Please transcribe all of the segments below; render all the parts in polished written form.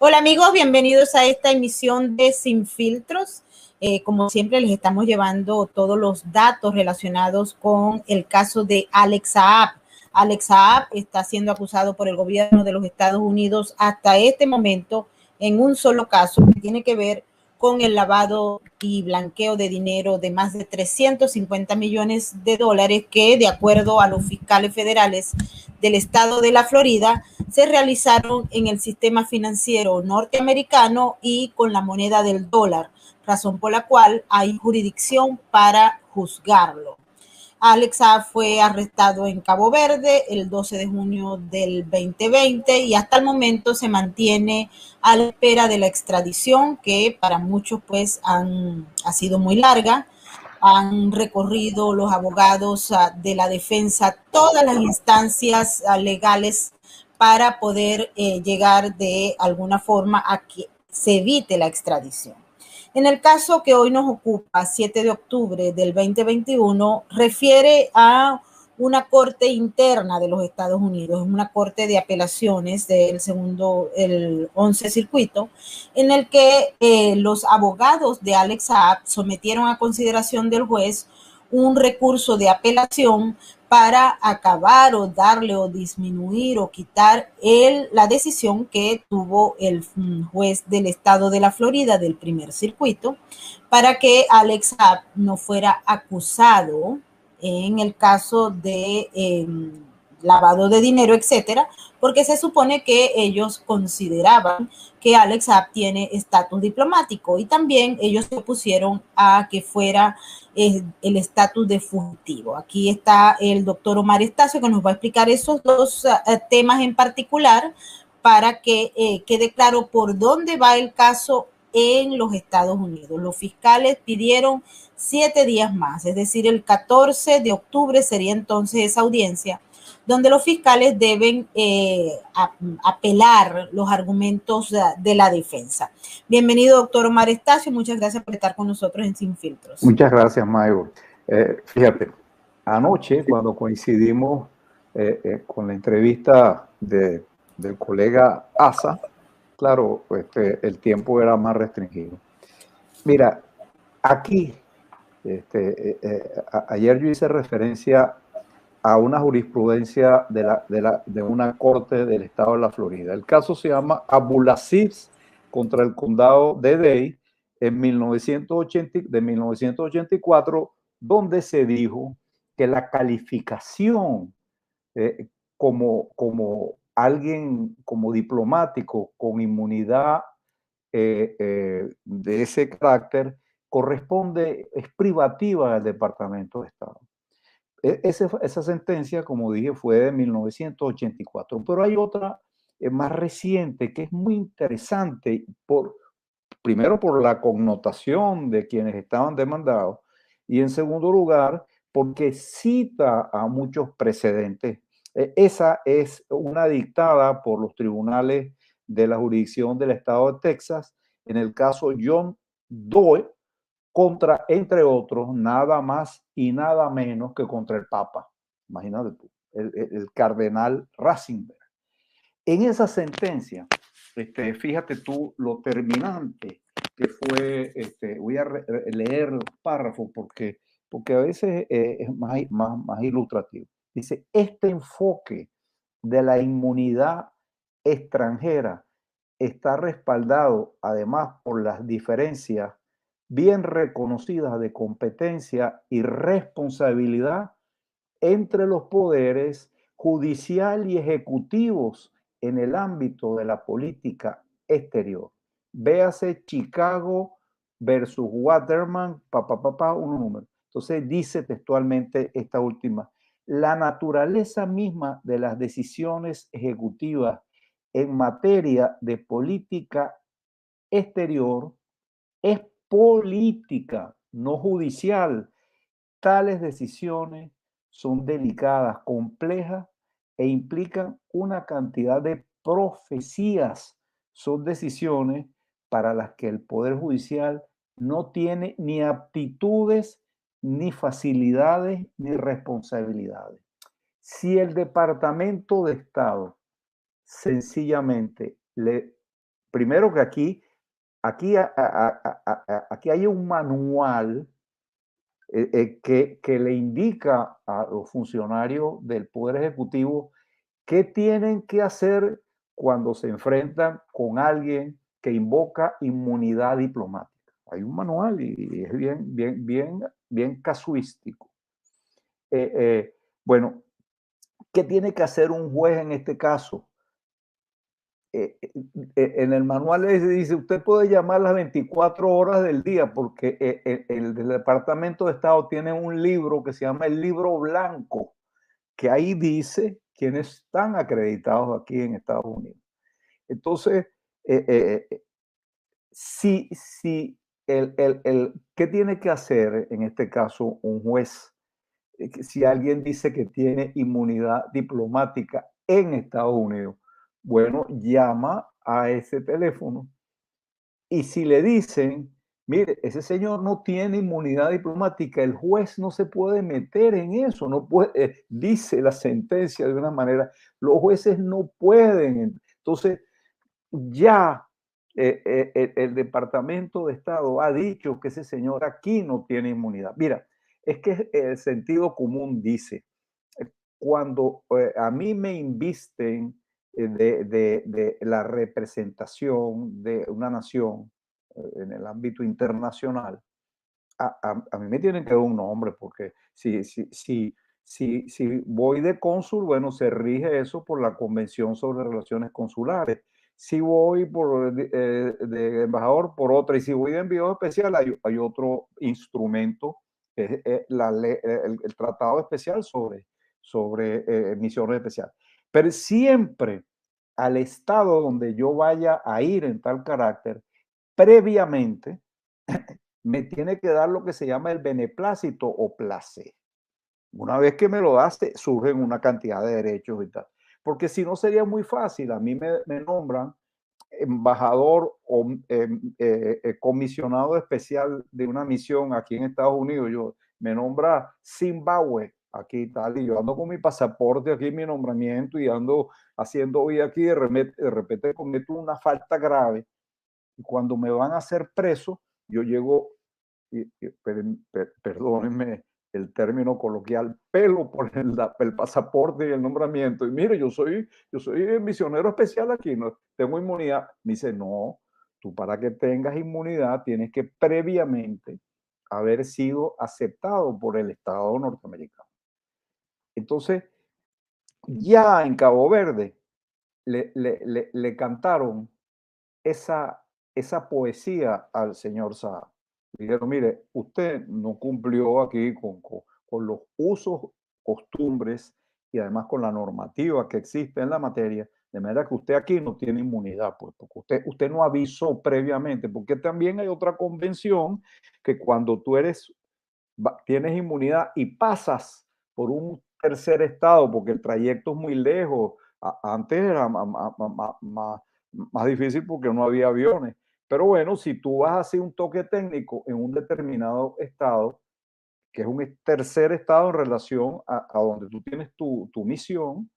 Hola amigos, bienvenidos a esta emisión de Sin Filtros. Como siempre les estamos llevando todos los datos relacionados con el caso de Alex Saab. Alex Saab está siendo acusado por el gobierno de los Estados Unidos hasta este momento en un solo caso que tiene que ver con el lavado y blanqueo de dinero de más de 350 millones de dólares que, de acuerdo a los fiscales federales del estado de la Florida, se realizaron en el sistema financiero norteamericano y con la moneda del dólar, razón por la cual hay jurisdicción para juzgarlo. Alex Saab fue arrestado en Cabo Verde el 12 de junio del 2020 y hasta el momento se mantiene a la espera de la extradición, que para muchos pues ha sido muy larga. Han recorrido los abogados de la defensa todas las instancias legales para poder llegar de alguna forma a que se evite la extradición. En el caso que hoy nos ocupa, 7 de octubre del 2021, refiere a una corte interna de los Estados Unidos, una corte de apelaciones el 11 circuito, en el que los abogados de Alex Saab sometieron a consideración del juez un recurso de apelación para acabar o darle o disminuir o quitar la decisión que tuvo el juez del estado de la Florida del primer circuito para que Alex Saab no fuera acusado en el caso de lavado de dinero, etcétera, porque se supone que ellos consideraban que Alex Saab tiene estatus diplomático y también ellos se opusieron a que fuera el estatus de fugitivo. Aquí está el doctor Omar Estacio que nos va a explicar esos dos temas en particular para que quede claro por dónde va el caso en los Estados Unidos. Los fiscales pidieron 7 días más, es decir, el 14 de octubre sería entonces esa audiencia donde los fiscales deben apelar los argumentos de la defensa. Bienvenido, doctor Omar Estacio. Muchas gracias por estar con nosotros en Sin Filtros. Muchas gracias, Mayo. Fíjate, anoche cuando coincidimos con la entrevista del colega Asa, claro, el tiempo era más restringido. Mira, aquí, ayer yo hice referencia a una jurisprudencia de una corte del estado de la Florida. El caso se llama Abulaziz contra el condado de Dade de 1984, donde se dijo que la calificación como alguien, como diplomático con inmunidad de ese carácter, es privativa del Departamento de Estado. Esa sentencia, como dije, fue de 1984, pero hay otra más reciente que es muy interesante, primero por la connotación de quienes estaban demandados y en segundo lugar porque cita a muchos precedentes. Esa es una dictada por los tribunales de la jurisdicción del estado de Texas en el caso John Doe contra, entre otros, nada más y nada menos que contra el Papa. Imagínate tú, el cardenal Ratzinger. En esa sentencia, fíjate tú lo terminante que fue, voy a leer los párrafos porque a veces es más ilustrativo. Dice, este enfoque de la inmunidad extranjera está respaldado además por las diferencias bien reconocidas de competencia y responsabilidad entre los poderes judicial y ejecutivos en el ámbito de la política exterior. Véase Chicago versus Waterman, un número. Entonces dice textualmente esta última, la naturaleza misma de las decisiones ejecutivas en materia de política exterior es política, no judicial. Tales decisiones son delicadas, complejas e implican una cantidad de profecías. Son decisiones para las que el Poder Judicial no tiene ni aptitudes, ni facilidades, ni responsabilidades. Si el Departamento de Estado sencillamente le primero que aquí hay un manual que le indica a los funcionarios del Poder Ejecutivo qué tienen que hacer cuando se enfrentan con alguien que invoca inmunidad diplomática. Hay un manual y es bien casuístico. Bueno, ¿qué tiene que hacer un juez en este caso? En el manual dice, usted puede llamar las 24 horas del día porque el Departamento de Estado tiene un libro que se llama el Libro Blanco, que ahí dice quiénes están acreditados aquí en Estados Unidos. Entonces, si ¿qué tiene que hacer en este caso un juez? Si alguien dice que tiene inmunidad diplomática en Estados Unidos, bueno, llama a ese teléfono y si le dicen, mire, ese señor no tiene inmunidad diplomática, el juez no se puede meter en eso, no puede, dice la sentencia de una manera, los jueces no pueden. Entonces, ya el Departamento de Estado ha dicho que ese señor aquí no tiene inmunidad. Mira, es que el sentido común dice, cuando a mí me invisten de la representación de una nación en el ámbito internacional, a mí me tienen que dar un nombre, porque si voy de cónsul, bueno, se rige eso por la Convención sobre Relaciones Consulares. Si voy de embajador, por otra. Y si voy de enviado especial, hay otro instrumento, que es el Tratado Especial sobre misiones especiales. Pero siempre al estado donde yo vaya a ir en tal carácter, previamente, me tiene que dar lo que se llama el beneplácito o placer. Una vez que me lo das, surgen una cantidad de derechos y tal. Porque si no sería muy fácil, a mí me nombran embajador o comisionado especial de una misión aquí en Estados Unidos. Me nombra Zimbabue aquí y tal, y yo ando con mi pasaporte aquí, mi nombramiento, y ando haciendo vida aquí, de repente cometo una falta grave, y cuando me van a hacer preso, yo llego, perdónenme el término coloquial, pelo por el pasaporte y el nombramiento. Y mire, yo soy misionero especial aquí, no tengo inmunidad. Me dice, no, tú para que tengas inmunidad tienes que previamente haber sido aceptado por el Estado norteamericano. Entonces, ya en Cabo Verde le cantaron esa poesía al señor Saab. Dijeron, mire, usted no cumplió aquí con los usos, costumbres y además con la normativa que existe en la materia, de manera que usted aquí no tiene inmunidad, pues, porque usted no avisó previamente, porque también hay otra convención que cuando tú tienes inmunidad y pasas por un tercer estado, porque el trayecto es muy lejos, antes era más difícil porque no había aviones. Pero bueno, si tú vas a hacer un toque técnico en un determinado estado, que es un tercer estado en relación a donde tú tienes tu misión,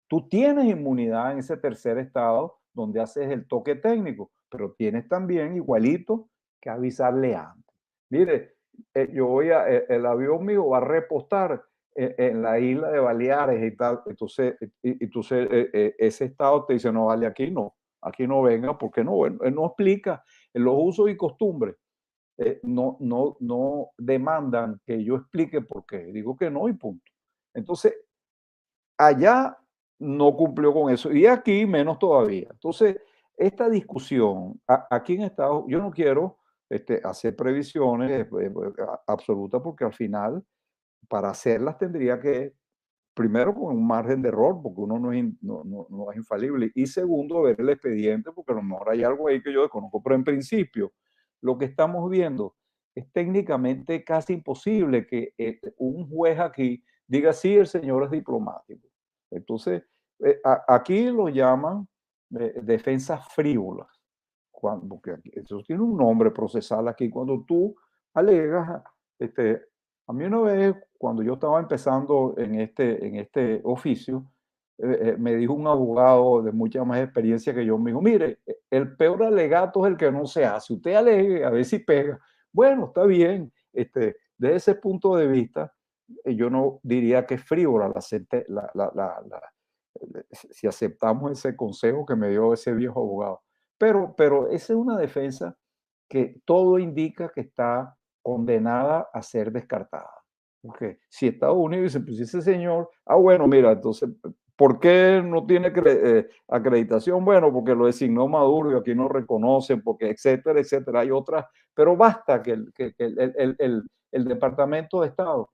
tú tienes inmunidad en ese tercer estado donde haces el toque técnico, pero tienes también igualito que avisarle antes. Mire, el avión mío va a repostar en la isla de Baleares y tal. Entonces, ese estado te dice, no, vale, aquí no venga, porque no, bueno, él no explica en los usos y costumbres. No demandan que yo explique por qué. Digo que no y punto. Entonces, allá no cumplió con eso y aquí menos todavía. Entonces, esta discusión aquí en Estados Unidos, yo no quiero hacer previsiones absolutas porque al final, para hacerlas tendría que, primero, con un margen de error, porque uno no es infalible, y segundo, ver el expediente, porque a lo mejor hay algo ahí que yo desconozco, pero en principio, lo que estamos viendo es técnicamente casi imposible que un juez aquí diga, sí, el señor es diplomático. Entonces, aquí lo llaman defensas frívolas, porque eso tiene un nombre procesal aquí, cuando tú alegas, a mí una vez, cuando yo estaba empezando en este oficio, me dijo un abogado de mucha más experiencia que yo, me dijo, mire, el peor alegato es el que no se hace, usted alegue a ver si pega. Bueno, está bien, desde ese punto de vista, yo no diría que es frívola si aceptamos ese consejo que me dio ese viejo abogado. Pero esa es una defensa que todo indica que está condenada a ser descartada. Porque si Estados Unidos dice, pues ese señor, bueno, mira, entonces, ¿por qué no tiene acreditación? Bueno, porque lo designó Maduro y aquí no reconocen, porque etcétera, etcétera. Hay otras, pero basta que el Departamento de Estado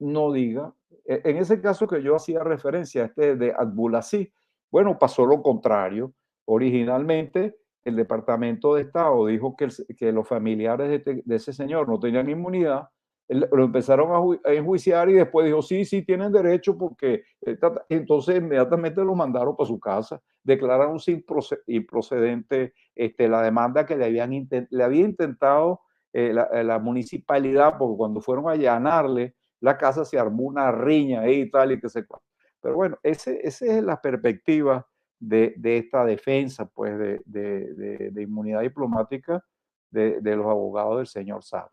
no diga. En ese caso que yo hacía referencia, de Abdulaziz, bueno, pasó lo contrario. Originalmente, el Departamento de Estado dijo que los familiares de ese señor no tenían inmunidad, lo empezaron a enjuiciar y después dijo, sí, sí, tienen derecho porque entonces inmediatamente lo mandaron para su casa, declararon improcedente la demanda que le había intentado la municipalidad, porque cuando fueron a allanarle la casa se armó una riña ahí y tal y que se... Pero bueno, esa es la perspectiva de esta defensa, pues, de inmunidad diplomática de los abogados del señor Saab.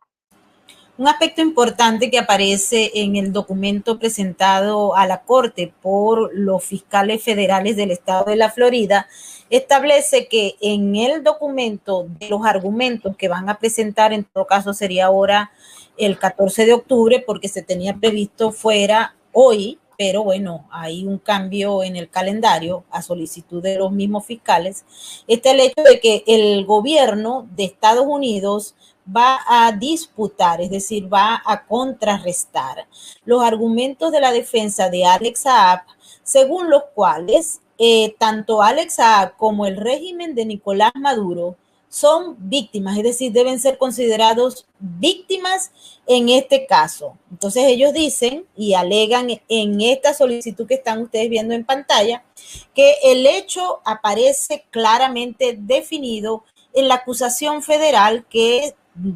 Un aspecto importante que aparece en el documento presentado a la Corte por los fiscales federales del estado de la Florida establece que en el documento de los argumentos que van a presentar, en todo caso sería ahora el 14 de octubre, porque se tenía previsto fuera hoy, pero bueno, hay un cambio en el calendario a solicitud de los mismos fiscales, está el hecho de que el gobierno de Estados Unidos va a disputar, es decir, va a contrarrestar los argumentos de la defensa de Alex Saab, según los cuales tanto Alex Saab como el régimen de Nicolás Maduro son víctimas, es decir, deben ser considerados víctimas en este caso. Entonces ellos dicen y alegan en esta solicitud que están ustedes viendo en pantalla que el hecho aparece claramente definido en la acusación federal que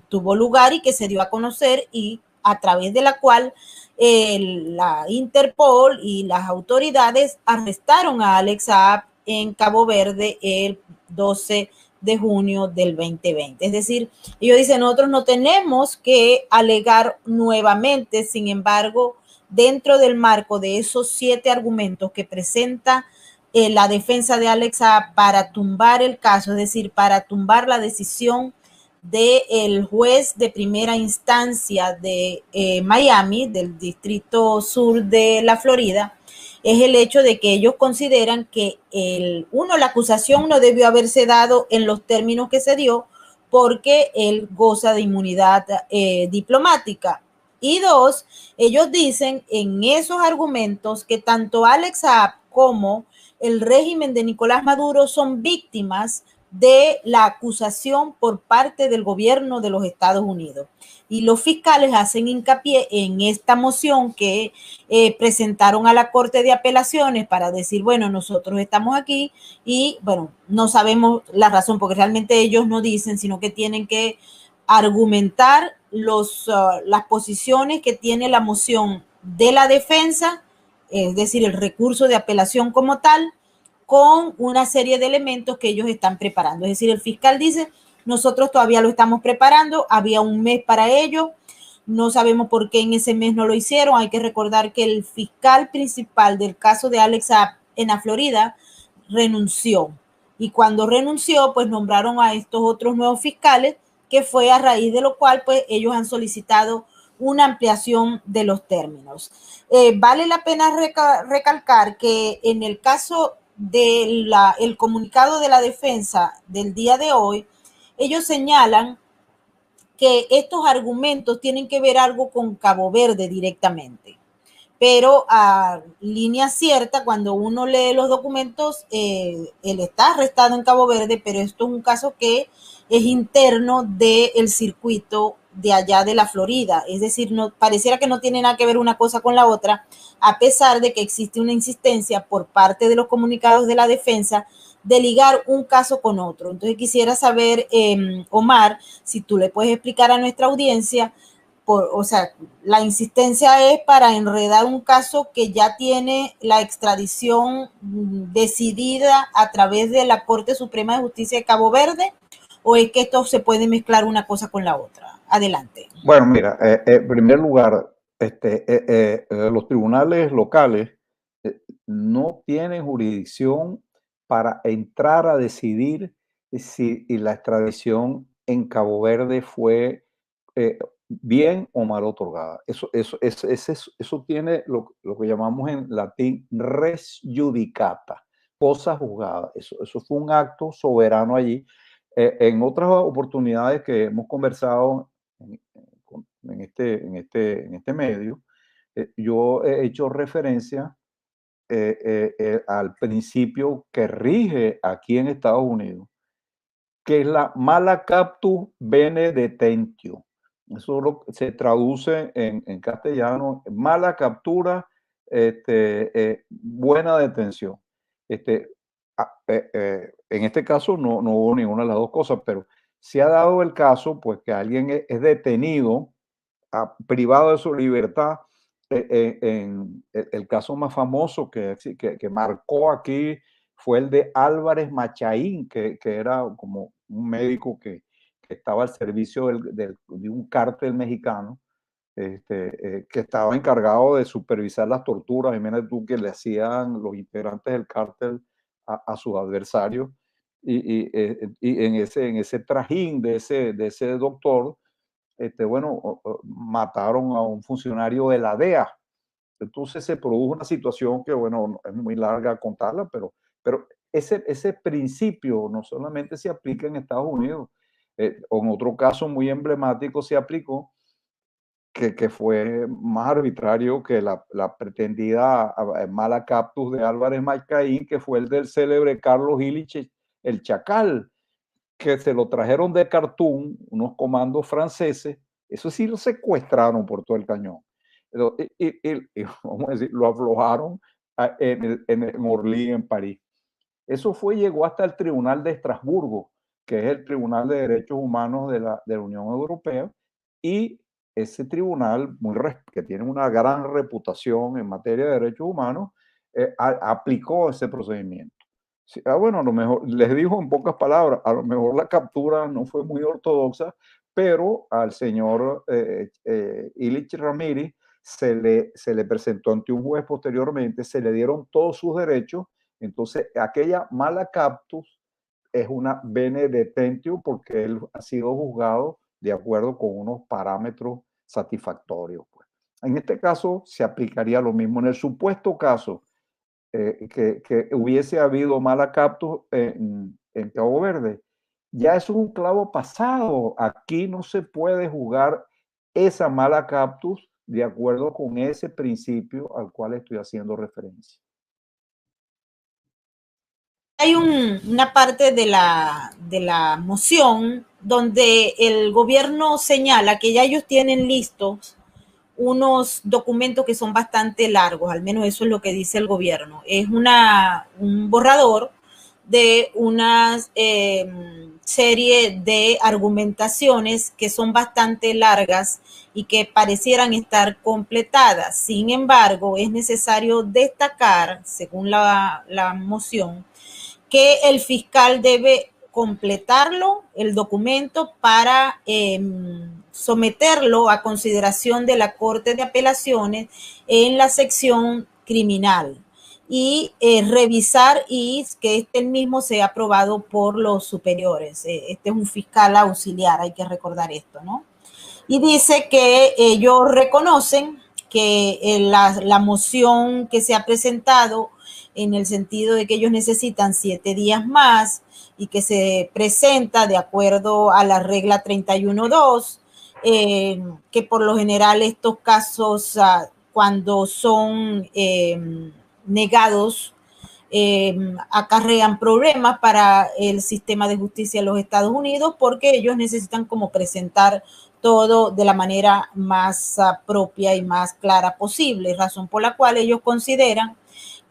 tuvo lugar y que se dio a conocer y a través de la cual la Interpol y las autoridades arrestaron a Alex Saab en Cabo Verde el 12 de junio del 2020. Es decir, ellos dicen, nosotros no tenemos que alegar nuevamente, sin embargo, dentro del marco de esos 7 argumentos que presenta la defensa de Alex Saab para tumbar el caso, es decir, para tumbar la decisión del juez de primera instancia de Miami, del distrito sur de la Florida, es el hecho de que ellos consideran que la acusación no debió haberse dado en los términos que se dio porque él goza de inmunidad diplomática. Y 2, ellos dicen en esos argumentos que tanto Alex Saab como el régimen de Nicolás Maduro son víctimas de la acusación por parte del gobierno de los Estados Unidos. Y los fiscales hacen hincapié en esta moción que presentaron a la Corte de Apelaciones para decir, bueno, nosotros estamos aquí y, bueno, no sabemos la razón, porque realmente ellos no dicen, sino que tienen que argumentar las posiciones que tiene la moción de la defensa, es decir, el recurso de apelación como tal, con una serie de elementos que ellos están preparando. Es decir, el fiscal dice, nosotros todavía lo estamos preparando, había un mes para ello, no sabemos por qué en ese mes no lo hicieron. Hay que recordar que el fiscal principal del caso de Alex Saab en la Florida renunció. Y cuando renunció, pues nombraron a estos otros nuevos fiscales, que fue a raíz de lo cual, pues ellos han solicitado una ampliación de los términos. Vale la pena recalcar que en el caso del comunicado de la defensa del día de hoy, ellos señalan que estos argumentos tienen que ver algo con Cabo Verde directamente. Pero a línea cierta, cuando uno lee los documentos, él está arrestado en Cabo Verde, pero esto es un caso que es interno del circuito de allá de la Florida. Es decir, no, pareciera que no tiene nada que ver una cosa con la otra, a pesar de que existe una insistencia por parte de los comunicados de la defensa de ligar un caso con otro. Entonces quisiera saber, Omar, si tú le puedes explicar a nuestra audiencia o sea, la insistencia es para enredar un caso que ya tiene la extradición decidida a través de la Corte Suprema de Justicia de Cabo Verde, o es que esto se puede mezclar una cosa con la otra. Adelante. Bueno, mira, en primer lugar, los tribunales locales no tienen jurisdicción para entrar a decidir si la extradición en Cabo Verde fue bien o mal otorgada. Eso tiene lo que llamamos en latín res judicata, cosa juzgada. Eso fue un acto soberano allí. En otras oportunidades que hemos conversado en este medio, yo he hecho referencia al principio que rige aquí en Estados Unidos, que es la mala captus bene detentio. Eso se traduce en castellano, mala captura, buena detención. En este caso no hubo ninguna de las dos cosas, pero se ha dado el caso, pues, que alguien es detenido, privado de su libertad. En el caso más famoso que marcó aquí fue el de Álvarez Machaín, que era como un médico que estaba al servicio de un cártel mexicano, que estaba encargado de supervisar las torturas, imagínate tú, que le hacían los integrantes del cártel a sus adversarios. Y en ese trajín de ese doctor, bueno, mataron a un funcionario de la DEA. Entonces se produjo una situación que, bueno, es muy larga contarla, pero ese principio no solamente se aplica en Estados Unidos, en otro caso muy emblemático se aplicó, que fue más arbitrario que la pretendida mala captus de Álvarez Macaín, que fue el del célebre Carlos Illich, el Chacal, que se lo trajeron de Khartoum, unos comandos franceses. Eso sí, lo secuestraron por todo el cañón. Vamos a decir, lo aflojaron en Orly, en París. Eso llegó hasta el Tribunal de Estrasburgo, que es el Tribunal de Derechos Humanos de la Unión Europea, y ese tribunal, que tiene una gran reputación en materia de derechos humanos, aplicó ese procedimiento. Sí, bueno, a lo mejor, les dijo en pocas palabras, a lo mejor la captura no fue muy ortodoxa, pero al señor Illich Ramírez se le presentó ante un juez posteriormente, se le dieron todos sus derechos. Entonces, aquella mala captus es una bene detentio porque él ha sido juzgado de acuerdo con unos parámetros satisfactorios, pues. En este caso, se aplicaría lo mismo. En el supuesto caso que hubiese habido mala captus en Cabo Verde, ya eso es un clavo pasado. Aquí no se puede jugar esa mala captus de acuerdo con ese principio al cual estoy haciendo referencia. Hay una parte de la moción donde el gobierno señala que ya ellos tienen listos unos documentos que son bastante largos, al menos eso es lo que dice el gobierno. Es un borrador de una serie de argumentaciones que son bastante largas y que parecieran estar completadas. Sin embargo, es necesario destacar, según la moción, que el fiscal debe completarlo, el documento, para someterlo a consideración de la Corte de Apelaciones en la sección criminal y revisar y que el mismo sea aprobado por los superiores. Este es un fiscal auxiliar, hay que recordar esto, ¿no? Y dice que ellos reconocen que la moción que se ha presentado, en el sentido de que ellos necesitan 7 días más y que se presenta de acuerdo a la regla 31.2, que por lo general estos casos, cuando son negados, acarrean problemas para el sistema de justicia de los Estados Unidos, porque ellos necesitan como presentar todo de la manera más propia y más clara posible, razón por la cual ellos consideran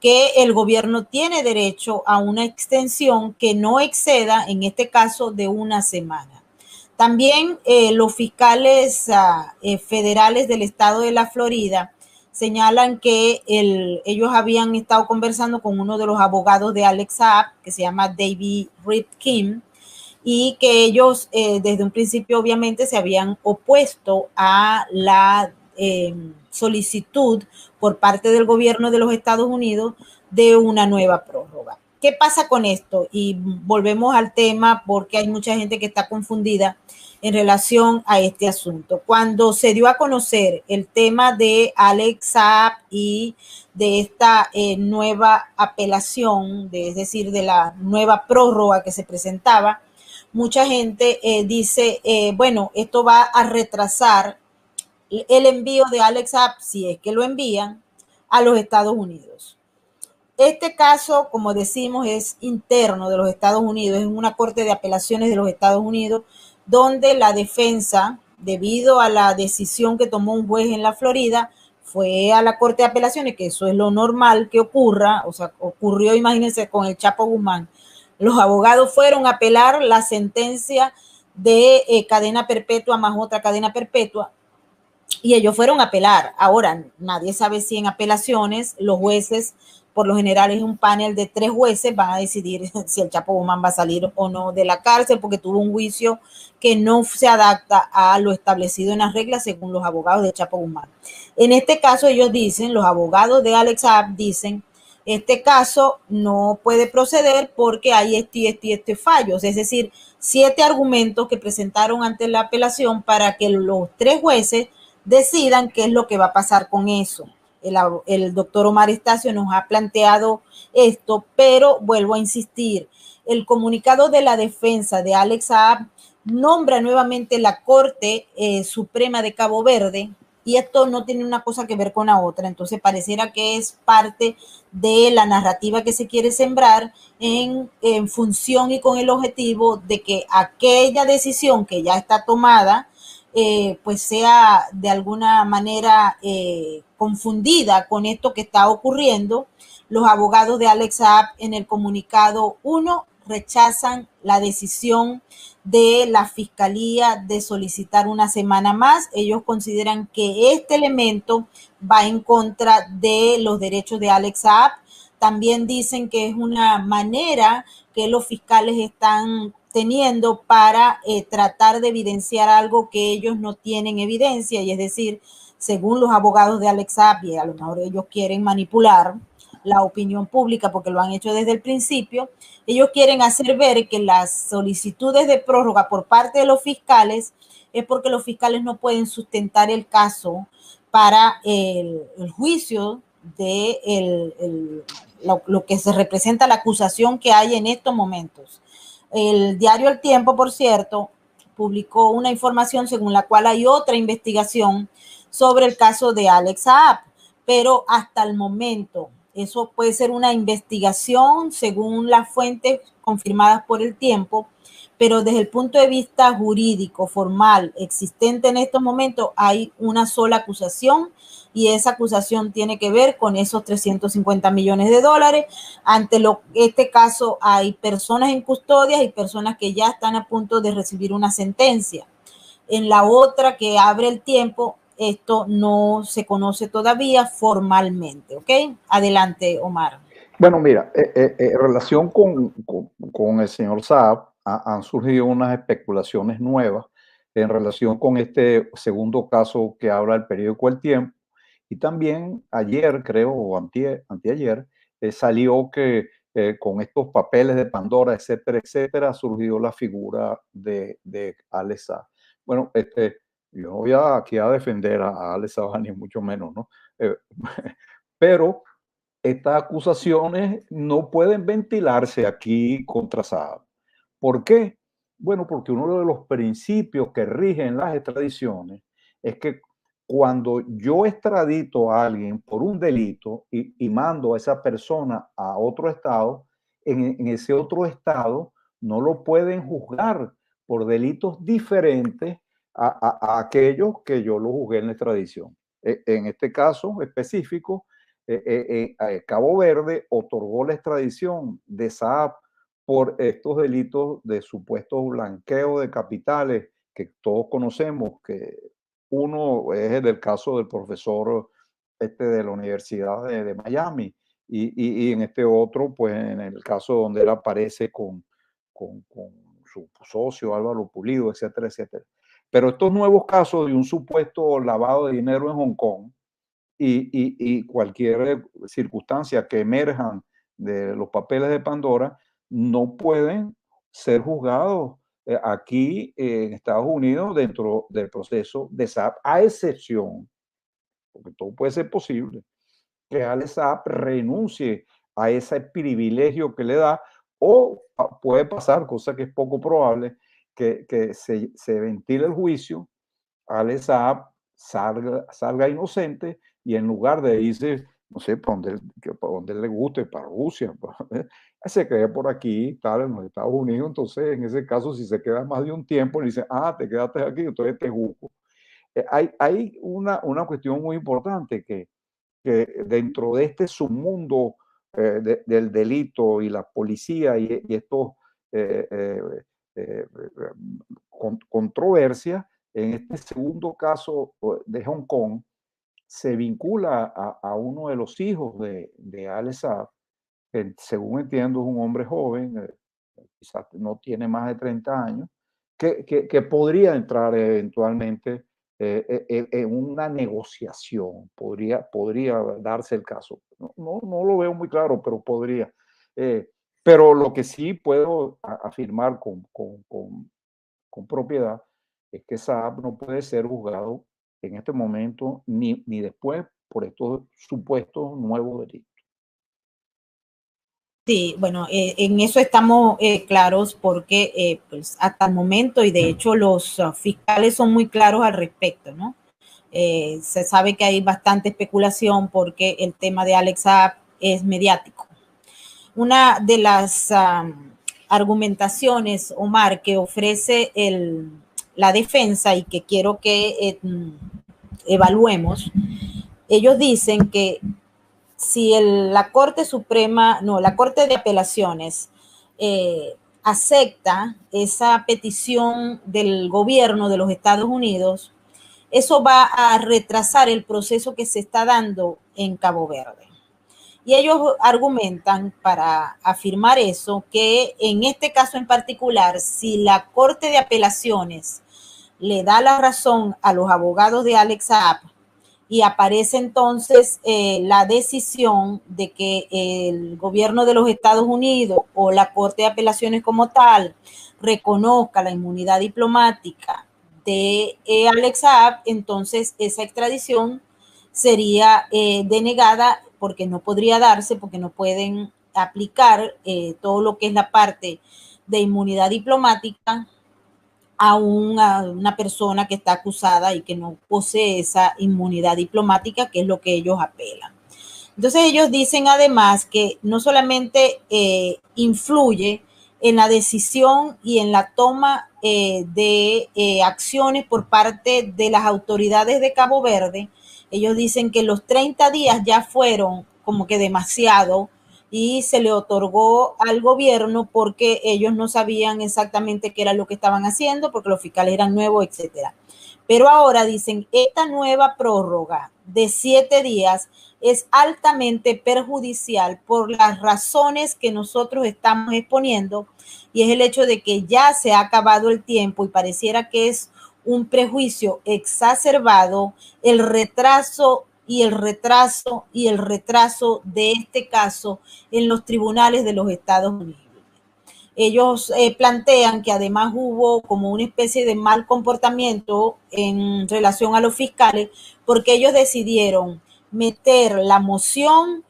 que el gobierno tiene derecho a una extensión que no exceda, en este caso, de una semana. También los fiscales federales del estado de la Florida señalan que ellos habían estado conversando con uno de los abogados de Alex Saab, que se llama David Rifkin, y que ellos desde un principio obviamente se habían opuesto a la solicitud por parte del gobierno de los Estados Unidos de una nueva prórroga. ¿Qué pasa con esto? Y volvemos al tema porque hay mucha gente que está confundida en relación a este asunto. Cuando se dio a conocer el tema de Alex Saab y de esta nueva apelación, es decir, de la nueva prórroga que se presentaba, mucha gente dice, bueno, esto va a retrasar el envío de Alex Saab, si es que lo envían, a los Estados Unidos. Este caso, como decimos, es interno de los Estados Unidos, es una corte de apelaciones de los Estados Unidos, donde la defensa, debido a la decisión que tomó un juez en la Florida, fue a la corte de apelaciones, que eso es lo normal que ocurra, o sea, ocurrió, imagínense, con el Chapo Guzmán. Los abogados fueron a apelar la sentencia de cadena perpetua más otra cadena perpetua, y ellos fueron a apelar. Ahora, nadie sabe si en apelaciones los jueces, por lo general es un panel de 3 jueces, van a decidir si el Chapo Guzmán va a salir o no de la cárcel porque tuvo un juicio que no se adapta a lo establecido en las reglas según los abogados de Chapo Guzmán. En este caso ellos dicen, los abogados de Alex Saab dicen, este caso no puede proceder porque hay este fallos, es decir, 7 argumentos que presentaron ante la apelación para que los 3 jueces decidan qué es lo que va a pasar con eso. El doctor Omar Estacio nos ha planteado esto, pero vuelvo a insistir, el comunicado de la defensa de Alex Saab nombra nuevamente la Corte Suprema de Cabo Verde, y esto no tiene una cosa que ver con la otra, entonces pareciera que es parte de la narrativa que se quiere sembrar en función y con el objetivo de que aquella decisión que ya está tomada pues sea de alguna manera confundida con esto que está ocurriendo. Los abogados de Alex Saab en el comunicado 1 rechazan la decisión de la fiscalía de solicitar una semana más. Ellos consideran que este elemento va en contra de los derechos de Alex Saab. También dicen que es una manera que los fiscales están teniendo para tratar de evidenciar algo que ellos no tienen evidencia, y es decir, según los abogados de Alex Saab, a lo mejor ellos quieren manipular la opinión pública porque lo han hecho desde el principio, ellos quieren hacer ver que las solicitudes de prórroga por parte de los fiscales es porque los fiscales no pueden sustentar el caso para el juicio de lo que se representa la acusación que hay en estos momentos. El diario El Tiempo, por cierto, publicó una información según la cual hay otra investigación sobre el caso de Alex Saab, pero hasta el momento eso puede ser una investigación según las fuentes confirmadas por El Tiempo, pero desde el punto de vista jurídico, formal, existente en estos momentos, hay una sola acusación, y esa acusación tiene que ver con esos 350 millones de dólares. Ante este caso hay personas en custodia y personas que ya están a punto de recibir una sentencia. En la otra que abre El Tiempo, esto no se conoce todavía formalmente, ¿ok? Adelante, Omar. Bueno, mira, en relación con el señor Saab, han surgido unas especulaciones nuevas en relación con este segundo caso que habla el periódico El Tiempo. Y también ayer, creo, o anteayer, salió que con estos papeles de Pandora, etcétera, etcétera, ha surgido la figura de Alex Saab. Bueno, yo no voy aquí a defender a Alex Saab, ni mucho menos, ¿no? Pero estas acusaciones no pueden ventilarse aquí contra Saab. ¿Por qué? Bueno, porque uno de los principios que rigen las extradiciones es que cuando yo extradito a alguien por un delito y mando a esa persona a otro estado, en ese otro estado no lo pueden juzgar por delitos diferentes a aquellos que yo lo juzgué en la extradición. En este caso específico, Cabo Verde otorgó la extradición de Saab por estos delitos de supuesto blanqueo de capitales que todos conocemos, que uno es el del caso del profesor de la Universidad de Miami, y en este otro, pues en el caso donde él aparece con su socio Álvaro Pulido, etcétera, etcétera. Pero estos nuevos casos de un supuesto lavado de dinero en Hong Kong y cualquier circunstancia que emerjan de los papeles de Pandora no pueden ser juzgados aquí en Estados Unidos dentro del proceso de SAP, a excepción, porque todo puede ser posible, que Alex Saab renuncie a ese privilegio que le da, o puede pasar, cosa que es poco probable, que se ventile el juicio, Alex Saab salga inocente y en lugar de irse, no sé, para donde le guste, para Rusia, se quede por aquí, tal, en los Estados Unidos. Entonces, en ese caso, si se queda más de un tiempo, le dice, te quedaste aquí, entonces te juzgo. Hay una cuestión muy importante que dentro de este submundo del delito y la policía y estos eh, eh, eh, controversias, en este segundo caso de Hong Kong, se vincula a uno de los hijos de Alex Saab, que según entiendo es un hombre joven, quizás no tiene más de 30 años, que podría entrar eventualmente en una negociación, podría darse el caso. No lo veo muy claro, pero podría. Pero lo que sí puedo afirmar con propiedad es que Saab no puede ser juzgado en este momento ni después por estos supuestos nuevos delitos. Sí, bueno, en eso estamos claros porque pues hasta el momento, y de hecho los fiscales son muy claros al respecto, ¿no? Se sabe que hay bastante especulación porque el tema de Alex Saab es mediático. Una de las argumentaciones, Omar, que ofrece la defensa y que quiero que evaluemos, ellos dicen que si la Corte Suprema, no, la Corte de Apelaciones acepta esa petición del gobierno de los Estados Unidos, eso va a retrasar el proceso que se está dando en Cabo Verde. Y ellos argumentan para afirmar eso, que en este caso en particular, si la Corte de Apelaciones le da la razón a los abogados de Alex Saab, y aparece entonces la decisión de que el gobierno de los Estados Unidos o la Corte de Apelaciones como tal reconozca la inmunidad diplomática de Alex Saab, entonces esa extradición sería denegada porque no podría darse, porque no pueden aplicar todo lo que es la parte de inmunidad diplomática a una persona que está acusada y que no posee esa inmunidad diplomática, que es lo que ellos apelan. Entonces ellos dicen además que no solamente influye en la decisión y en la toma de acciones por parte de las autoridades de Cabo Verde, ellos dicen que los 30 días ya fueron como que demasiado y se le otorgó al gobierno porque ellos no sabían exactamente qué era lo que estaban haciendo, porque los fiscales eran nuevos, etcétera. Pero ahora dicen, esta nueva prórroga de 7 días es altamente perjudicial por las razones que nosotros estamos exponiendo, y es el hecho de que ya se ha acabado el tiempo y pareciera que es un prejuicio exacerbado el retraso y el retraso y el retraso de este caso en los tribunales de los Estados Unidos. Ellos plantean que además hubo como una especie de mal comportamiento en relación a los fiscales porque ellos decidieron meter la moción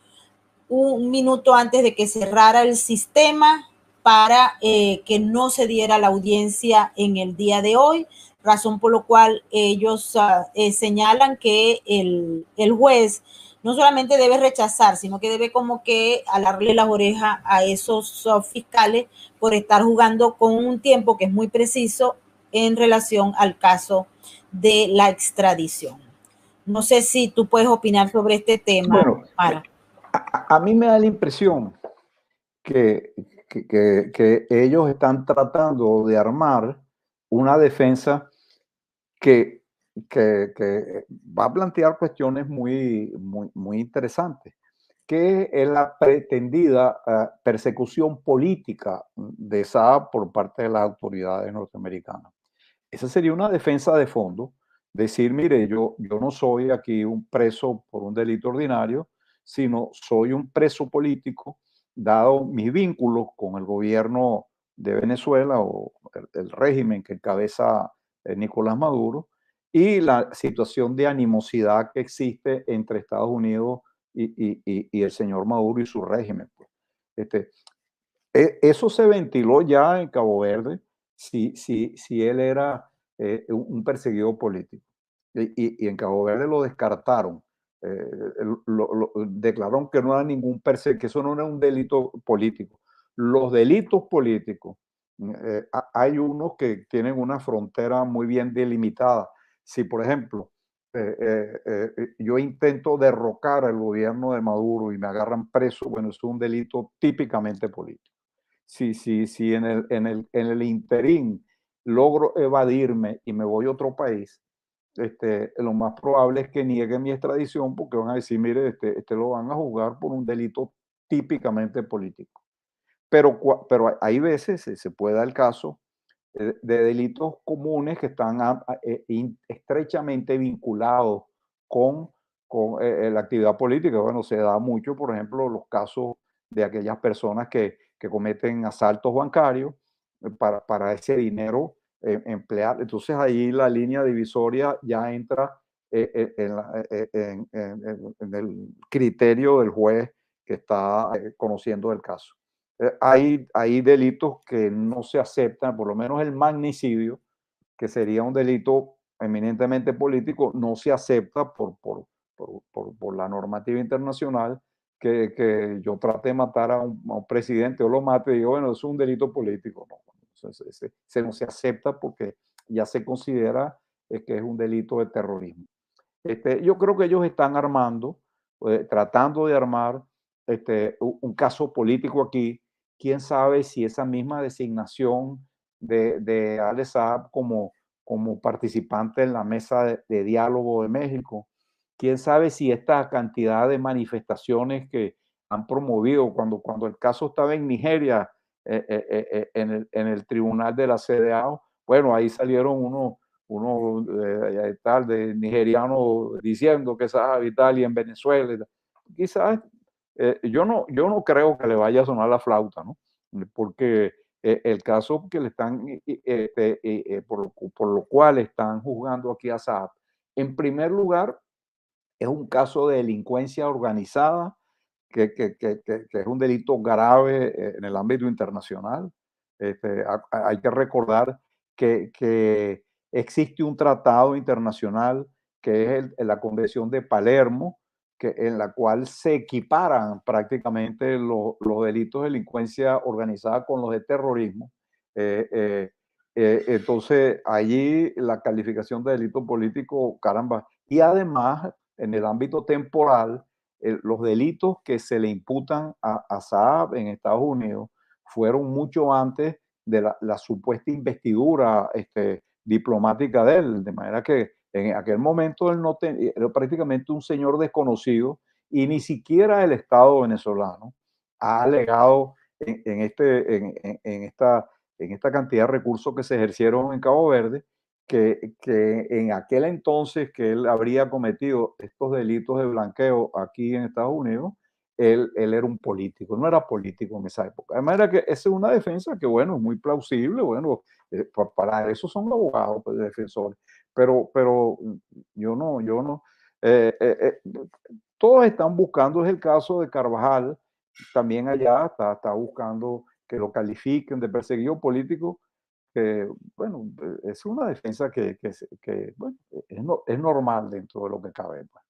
un minuto antes de que cerrara el sistema para que no se diera la audiencia en el día de hoy, razón por lo cual ellos señalan que el juez no solamente debe rechazar, sino que debe como que alarle las orejas a esos fiscales por estar jugando con un tiempo que es muy preciso en relación al caso de la extradición. No sé si tú puedes opinar sobre este tema, Bueno, Mara. a mí me da la impresión que ellos están tratando de armar una defensa que, que va a plantear cuestiones muy interesantes, que es la pretendida persecución política de Saab por parte de las autoridades norteamericanas. Esa sería una defensa de fondo, decir, mire, yo no soy aquí un preso por un delito ordinario, sino soy un preso político, dado mis vínculos con el gobierno de Venezuela o el régimen que encabeza Nicolás Maduro y la situación de animosidad que existe entre Estados Unidos y el señor Maduro y su régimen. Pues. Este, eso se ventiló ya en Cabo Verde, si él era un perseguido político. Y en Cabo Verde lo descartaron. Declararon que no era ningún que eso no era un delito político. Los delitos políticos, hay unos que tienen una frontera muy bien delimitada. Si, por ejemplo, yo intento derrocar al gobierno de Maduro y me agarran preso, bueno, es un delito típicamente político. Si en el interín logro evadirme y me voy a otro país, lo más probable es que niegue mi extradición porque van a decir, mire, este lo van a juzgar por un delito típicamente político. Pero hay veces, se puede dar el caso, de delitos comunes que están estrechamente vinculados con, con la actividad política. Bueno, se da mucho, por ejemplo, los casos de aquellas personas que cometen asaltos bancarios para ese dinero emplear. Entonces ahí la línea divisoria ya entra en el criterio del juez que está conociendo el caso. Hay delitos que no se aceptan, por lo menos el magnicidio, que sería un delito eminentemente político, no se acepta por la normativa internacional que yo trate de matar a un presidente o lo mate y digo, bueno, es un delito político. No, se no se acepta porque ya se considera que es un delito de terrorismo. Yo creo que ellos están armando, tratando de armar un caso político aquí. Quién sabe si esa misma designación de Alex Saab como participante en la mesa de diálogo de México, quién sabe si esta cantidad de manifestaciones que han promovido cuando el caso estaba en Nigeria, en el tribunal de la CEDEAO, bueno, ahí salieron uno tal de nigeriano diciendo que Saab y tal y en Venezuela. Quizás yo no creo que le vaya a sonar la flauta, ¿no? Porque el caso que le están, por lo cual están juzgando aquí a Saab, en primer lugar, es un caso de delincuencia organizada, que es un delito grave en el ámbito internacional. Hay que recordar que existe un tratado internacional que es la Convención de Palermo, en la cual se equiparan prácticamente los delitos de delincuencia organizada con los de terrorismo. Entonces, allí la calificación de delito político, caramba, y además en el ámbito temporal, los delitos que se le imputan a Saab en Estados Unidos fueron mucho antes de la supuesta investidura diplomática de él, de manera que en aquel momento él era prácticamente un señor desconocido y ni siquiera el Estado venezolano ha alegado en esta cantidad de recursos que se ejercieron en Cabo Verde que en aquel entonces que él habría cometido estos delitos de blanqueo aquí en Estados Unidos, él era un político, no era político en esa época. De manera que esa es una defensa que, bueno, es muy plausible, bueno, para eso son los abogados, pues, defensores, pero yo no, eh, eh, eh, todos están buscando, es el caso de Carvajal, también allá está buscando que lo califiquen de perseguido político, que, bueno, es una defensa que bueno, es normal dentro de lo que cabe. Pues.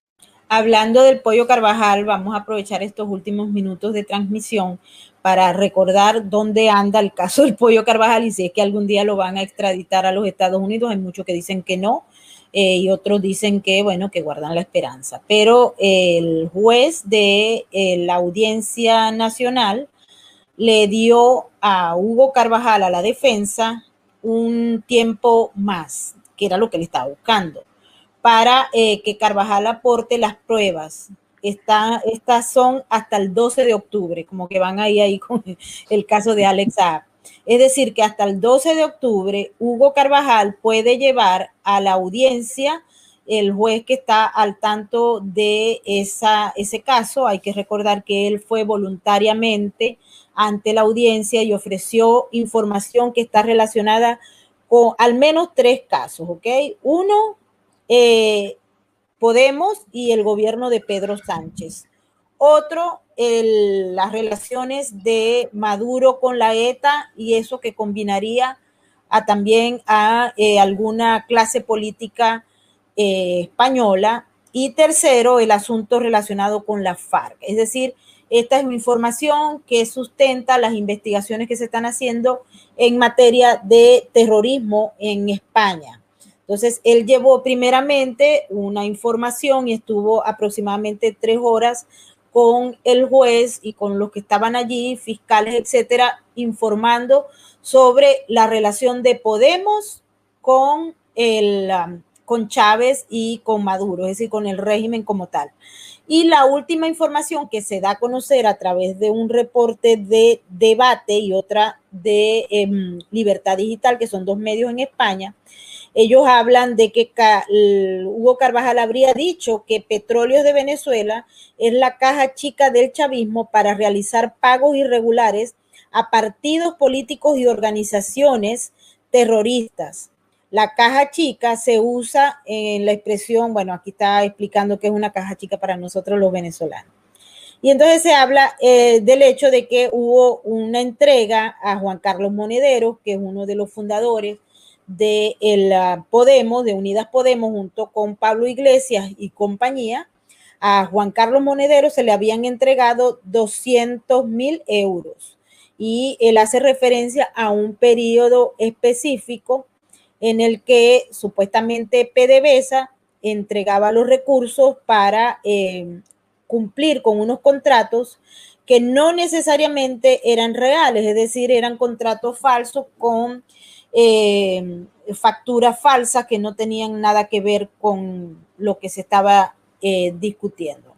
Hablando del Pollo Carvajal, vamos a aprovechar estos últimos minutos de transmisión para recordar dónde anda el caso del Pollo Carvajal y si es que algún día lo van a extraditar a los Estados Unidos. Hay muchos que dicen que no y otros dicen que, bueno, que guardan la esperanza. Pero el juez de la Audiencia Nacional le dio a Hugo Carvajal, a la defensa, un tiempo más. que era lo que él estaba buscando, para que Carvajal aporte las pruebas. Estas son hasta el 12 de octubre, como que van ahí con el caso de Alex Saab. Es decir, que hasta el 12 de octubre Hugo Carvajal puede llevar a la audiencia el juez que está al tanto de ese caso. Hay que recordar que él fue voluntariamente ante la audiencia y ofreció información que está relacionada con al menos 3 casos, ¿ok? Uno, Podemos y el gobierno de Pedro Sánchez. Otro, las relaciones de Maduro con la ETA y eso que combinaría también a alguna clase política española. Y tercero, el asunto relacionado con la FARC. Es decir, esta es una información que sustenta las investigaciones que se están haciendo en materia de terrorismo en España. Entonces, él llevó primeramente una información y estuvo aproximadamente 3 horas con el juez y con los que estaban allí, fiscales, etcétera, informando sobre la relación de Podemos con Chávez y con Maduro, es decir, con el régimen como tal. Y la última información que se da a conocer a través de un reporte de Debate y otra de Libertad Digital, que son 2 medios en España, ellos hablan de que Hugo Carvajal habría dicho que Petróleos de Venezuela es la caja chica del chavismo para realizar pagos irregulares a partidos políticos y organizaciones terroristas. La caja chica se usa en la expresión, bueno, aquí está explicando que es una caja chica para nosotros los venezolanos. Y entonces se habla del hecho de que hubo una entrega a Juan Carlos Monedero, que es uno de los fundadores de Podemos, de Unidas Podemos, junto con Pablo Iglesias y compañía. A Juan Carlos Monedero se le habían entregado 200.000 euros. Y él hace referencia a un periodo específico en el que supuestamente PDVSA entregaba los recursos para cumplir con unos contratos que no necesariamente eran reales, es decir, eran contratos falsos con facturas falsas que no tenían nada que ver con lo que se estaba discutiendo.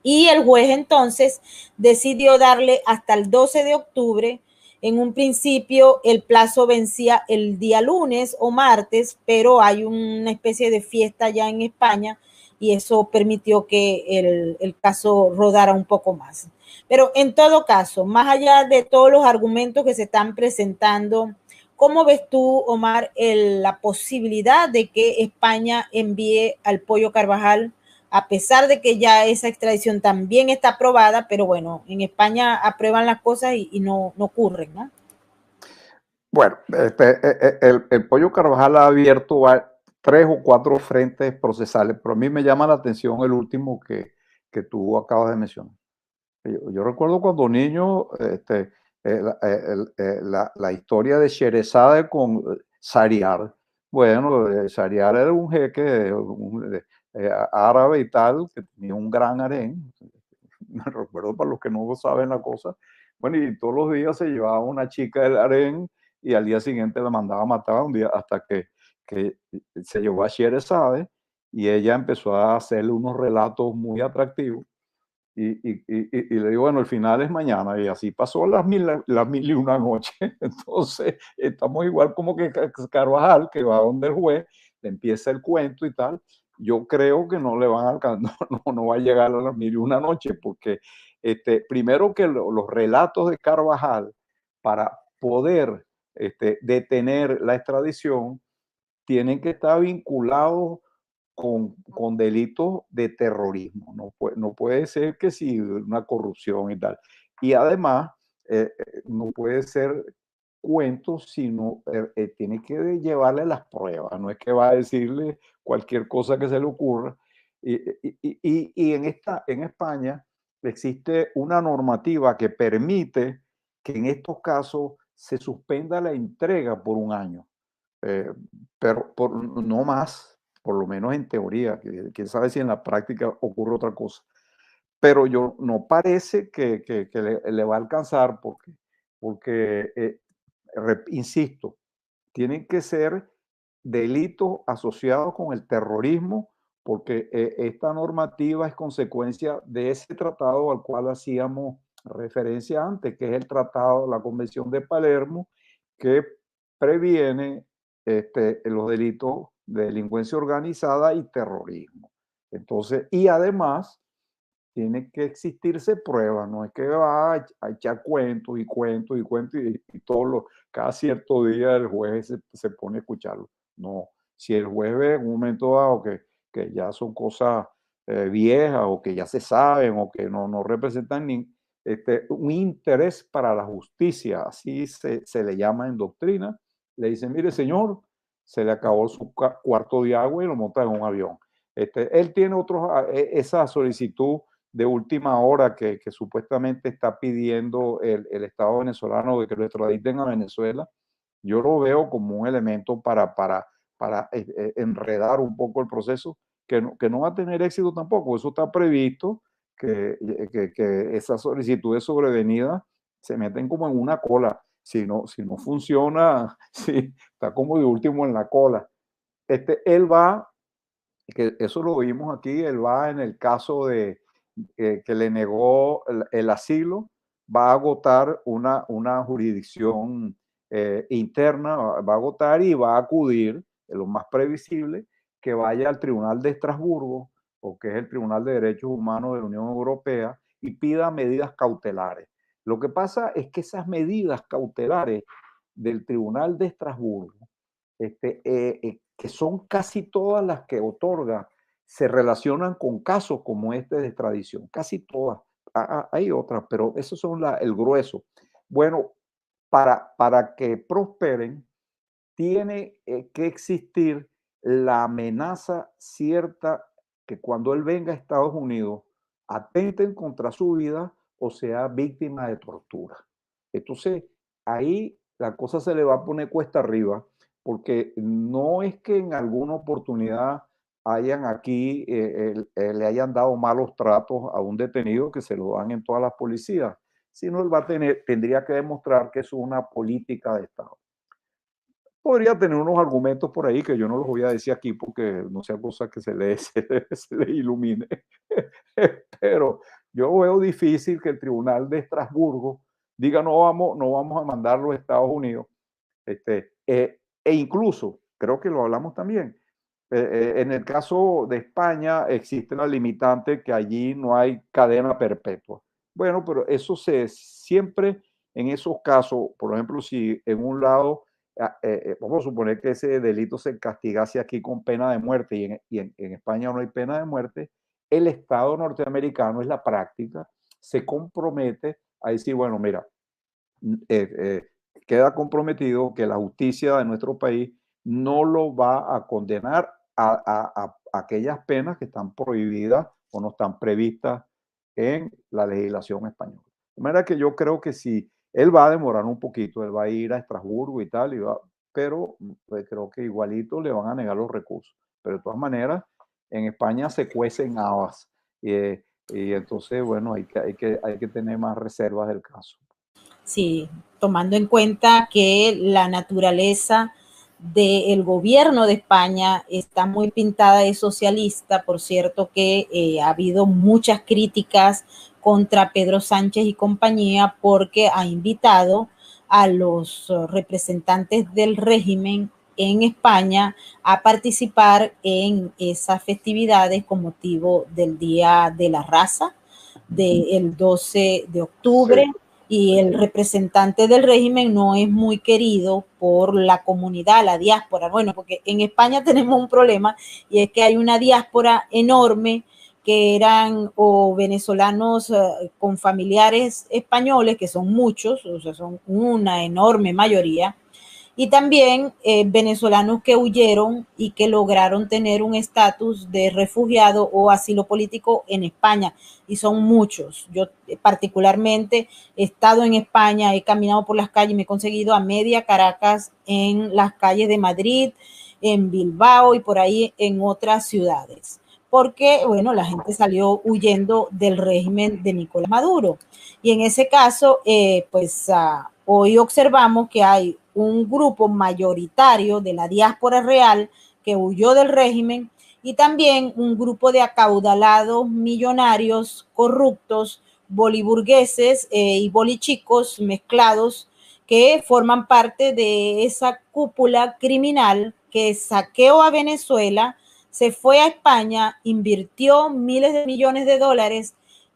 Y el juez entonces decidió darle hasta el 12 de octubre. En un principio el plazo vencía el día lunes o martes, pero hay una especie de fiesta ya en España y eso permitió que el caso rodara un poco más. Pero en todo caso, más allá de todos los argumentos que se están presentando, ¿cómo ves tú, Omar, la posibilidad de que España envíe al Pollo Carvajal, a pesar de que ya esa extradición también está aprobada, pero bueno, en España aprueban las cosas y no ocurren, ¿no? Bueno, el Pollo Carvajal ha abierto 3 o 4 frentes procesales, pero a mí me llama la atención el último que tú acabas de mencionar. Yo recuerdo cuando niño, la historia de Sherezade con Shahriar. Bueno, Shahriar era un jeque árabe y tal, que tenía un gran harén. Me recuerdo para los que no saben la cosa. Bueno, y todos los días se llevaba una chica del harén y al día siguiente la mandaba a matar un día hasta que se llevó a Sherezade y ella empezó a hacerle unos relatos muy atractivos. Y le digo, bueno, el final es mañana, y así pasó las mil y una noches. Entonces, estamos igual como que Carvajal, que va donde el juez, le empieza el cuento y tal. Yo creo que no le van a alcanzar, no va a llegar a las mil y una noches, porque primero que los relatos de Carvajal, para poder detener la extradición, tienen que estar vinculados con delitos de terrorismo. No puede ser que si una corrupción y tal. Y además, no puede ser cuentos, sino tiene que llevarle las pruebas. No es que va a decirle cualquier cosa que se le ocurra. Y en España existe una normativa que permite que en estos casos se suspenda la entrega por un año. Pero no más, por lo menos en teoría, quién sabe si en la práctica ocurre otra cosa. Pero yo no parece que le va a alcanzar porque insisto, tienen que ser delitos asociados con el terrorismo, porque esta normativa es consecuencia de ese tratado al cual hacíamos referencia antes, que es el tratado, la Convención de Palermo, que previene los delitos de delincuencia organizada y terrorismo. Entonces, y además tiene que existirse pruebas, no es que va a echar cuentos y cuentos y cuentos y cada cierto día el juez se pone a escucharlo. No, si el juez ve en un momento dado que ya son cosas viejas o que ya se saben o que no representan un interés para la justicia, así se le llama en doctrina, le dicen, mire señor, se le acabó su cuarto de agua y lo monta en un avión. Él tiene esa solicitud de última hora que supuestamente está pidiendo el Estado venezolano de que lo extraditen a Venezuela. Yo lo veo como un elemento para enredar un poco el proceso, que no va a tener éxito tampoco. Eso está previsto, que esas solicitudes sobrevenidas se meten como en una cola. Si no funciona, sí, está como de último en la cola. Él va, que eso lo vimos aquí, él va en el caso de que le negó el asilo, va a agotar una jurisdicción interna, va a agotar y va a acudir, lo más previsible, que vaya al Tribunal de Estrasburgo, o que es el Tribunal de Derechos Humanos de la Unión Europea, y pida medidas cautelares. Lo que pasa es que esas medidas cautelares del Tribunal de Estrasburgo, que son casi todas las que otorga, se relacionan con casos como este de extradición, casi todas. Hay otras, pero esos son el grueso. Bueno, para que prosperen, tiene que existir la amenaza cierta que cuando él venga a Estados Unidos atenten contra su vida o sea víctima de tortura. Entonces, ahí la cosa se le va a poner cuesta arriba, porque no es que en alguna oportunidad hayan aquí, le hayan dado malos tratos a un detenido, que se lo dan en todas las policías, sino él tendría que demostrar que es una política de Estado. Podría tener unos argumentos por ahí que yo no los voy a decir aquí porque no sea cosa que se le ilumine. Pero yo veo difícil que el Tribunal de Estrasburgo diga no vamos a mandarlo a Estados Unidos. E incluso, creo que lo hablamos también, en el caso de España existe la limitante que allí no hay cadena perpetua. Bueno, pero eso siempre en esos casos, por ejemplo, si en un lado vamos a suponer que ese delito se castigase aquí con pena de muerte y en España no hay pena de muerte, el Estado norteamericano, es la práctica, se compromete a decir, bueno, mira, queda comprometido que la justicia de nuestro país no lo va a condenar a aquellas penas que están prohibidas o no están previstas en la legislación española. De manera que yo creo que si él va a demorar un poquito, él va a ir a Estrasburgo y tal, pero pues, creo que igualito le van a negar los recursos. Pero de todas maneras, en España se cuecen habas. Y entonces, bueno, hay que tener más reservas del caso. Sí, tomando en cuenta que la naturaleza del gobierno de España está muy pintada de socialista. Por cierto que ha habido muchas críticas contra Pedro Sánchez y compañía porque ha invitado a los representantes del régimen en España a participar en esas festividades con motivo del Día de la Raza del 12 de octubre. Sí. Y el representante del régimen no es muy querido por la comunidad, la diáspora. Bueno, porque en España tenemos un problema y es que hay una diáspora enorme que eran o venezolanos con familiares españoles, que son muchos, o sea, son una enorme mayoría, y también venezolanos que huyeron y que lograron tener un estatus de refugiado o asilo político en España, y son muchos. Yo particularmente he estado en España, he caminado por las calles, me he conseguido a media Caracas en las calles de Madrid, en Bilbao y por ahí en otras ciudades, porque, bueno, la gente salió huyendo del régimen de Nicolás Maduro. Y en ese caso, pues hoy observamos que hay un grupo mayoritario de la diáspora real que huyó del régimen y también un grupo de acaudalados millonarios corruptos, boliburgueses y bolichicos mezclados que forman parte de esa cúpula criminal que saqueó a Venezuela, se fue a España, invirtió miles de millones de dólares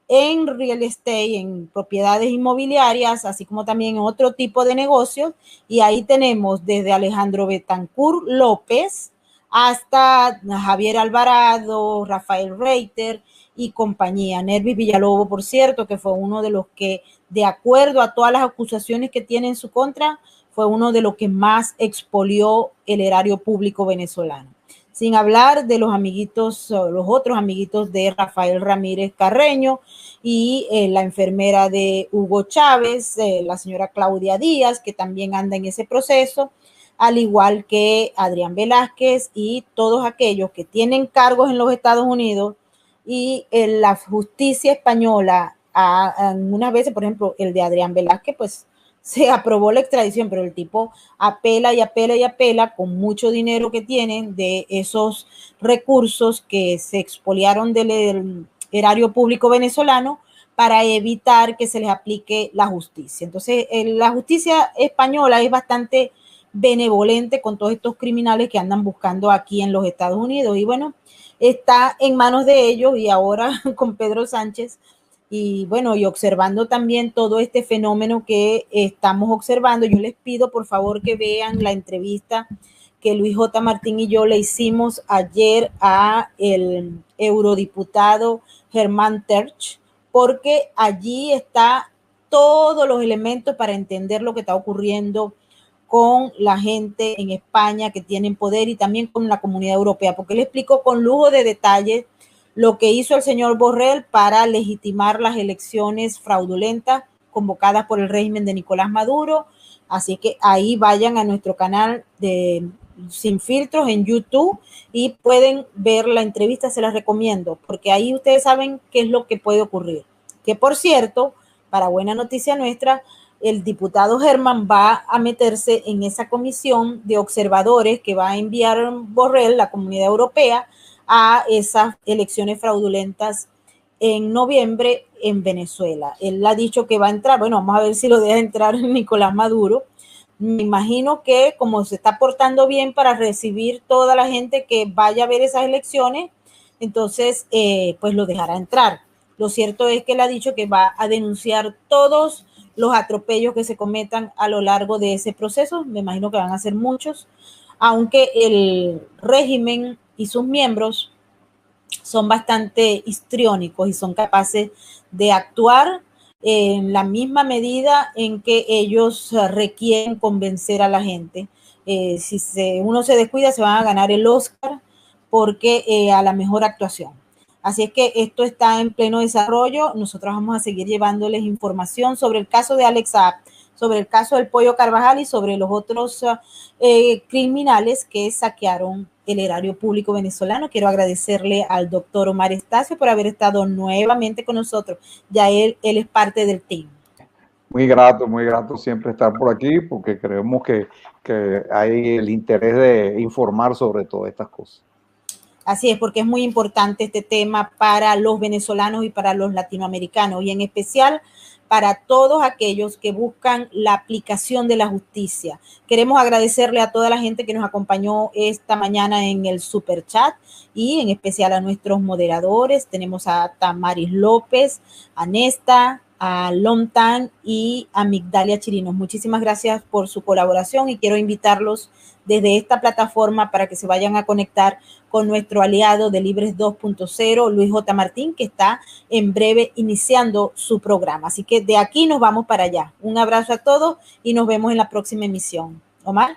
en real estate, en propiedades inmobiliarias, así como también en otro tipo de negocios. Y ahí tenemos desde Alejandro Betancourt López hasta Javier Alvarado, Rafael Reiter y compañía. Nervis Villalobos, por cierto, que fue uno de los que, de acuerdo a todas las acusaciones que tiene en su contra, fue uno de los que más expolió el erario público venezolano. Sin hablar de los amiguitos, los otros amiguitos de Rafael Ramírez Carreño y la enfermera de Hugo Chávez, la señora Claudia Díaz, que también anda en ese proceso, al igual que Adrián Velázquez y todos aquellos que tienen cargos en los Estados Unidos y en la justicia española, unas veces, por ejemplo, el de Adrián Velázquez, pues se aprobó la extradición, pero el tipo apela y apela y apela con mucho dinero que tienen de esos recursos que se expoliaron del erario público venezolano para evitar que se les aplique la justicia. Entonces, la justicia española es bastante benevolente con todos estos criminales que andan buscando aquí en los Estados Unidos. Y bueno, está en manos de ellos y ahora con Pedro Sánchez y bueno, y observando también todo este fenómeno que estamos observando, yo les pido por favor que vean la entrevista que Luis J. Martín y yo le hicimos ayer a el eurodiputado Germán Terch, porque allí está todos los elementos para entender lo que está ocurriendo con la gente en España que tienen poder y también con la comunidad europea, porque él explicó con lujo de detalle lo que hizo el señor Borrell para legitimar las elecciones fraudulentas convocadas por el régimen de Nicolás Maduro. Así que ahí vayan a nuestro canal de Sin Filtros en YouTube y pueden ver la entrevista, se las recomiendo, porque ahí ustedes saben qué es lo que puede ocurrir. Que por cierto, para buena noticia nuestra, el diputado Germán va a meterse en esa comisión de observadores que va a enviar Borrell, la Comunidad Europea, a esas elecciones fraudulentas en noviembre en Venezuela. Él ha dicho que va a entrar, bueno, vamos a ver si lo deja entrar Nicolás Maduro. Me imagino que como se está portando bien para recibir toda la gente que vaya a ver esas elecciones, entonces pues lo dejará entrar. Lo cierto es que él ha dicho que va a denunciar todos los atropellos que se cometan a lo largo de ese proceso. Me imagino que van a ser muchos, aunque el régimen y sus miembros son bastante histriónicos y son capaces de actuar en la misma medida en que ellos requieren convencer a la gente. Si uno se descuida, se van a ganar el Oscar porque a la mejor actuación. Así es que esto está en pleno desarrollo. Nosotros vamos a seguir llevándoles información sobre el caso de Alex Saab, sobre el caso del Pollo Carvajal y sobre los otros criminales que saquearon el erario público venezolano. Quiero agradecerle al doctor Omar Estacio por haber estado nuevamente con nosotros. Ya él es parte del team. Muy grato siempre estar por aquí porque creemos que hay el interés de informar sobre todas estas cosas. Así es, porque es muy importante este tema para los venezolanos y para los latinoamericanos y en especial para todos aquellos que buscan la aplicación de la justicia. Queremos agradecerle a toda la gente que nos acompañó esta mañana en el super chat y en especial a nuestros moderadores. Tenemos a Tamaris López, a Nesta, a Lomtan y a Migdalia Chirinos. Muchísimas gracias por su colaboración y quiero invitarlos desde esta plataforma para que se vayan a conectar con nuestro aliado de Libres 2.0, Luis J. Martín, que está en breve iniciando su programa. Así que de aquí nos vamos para allá. Un abrazo a todos y nos vemos en la próxima emisión. Omar.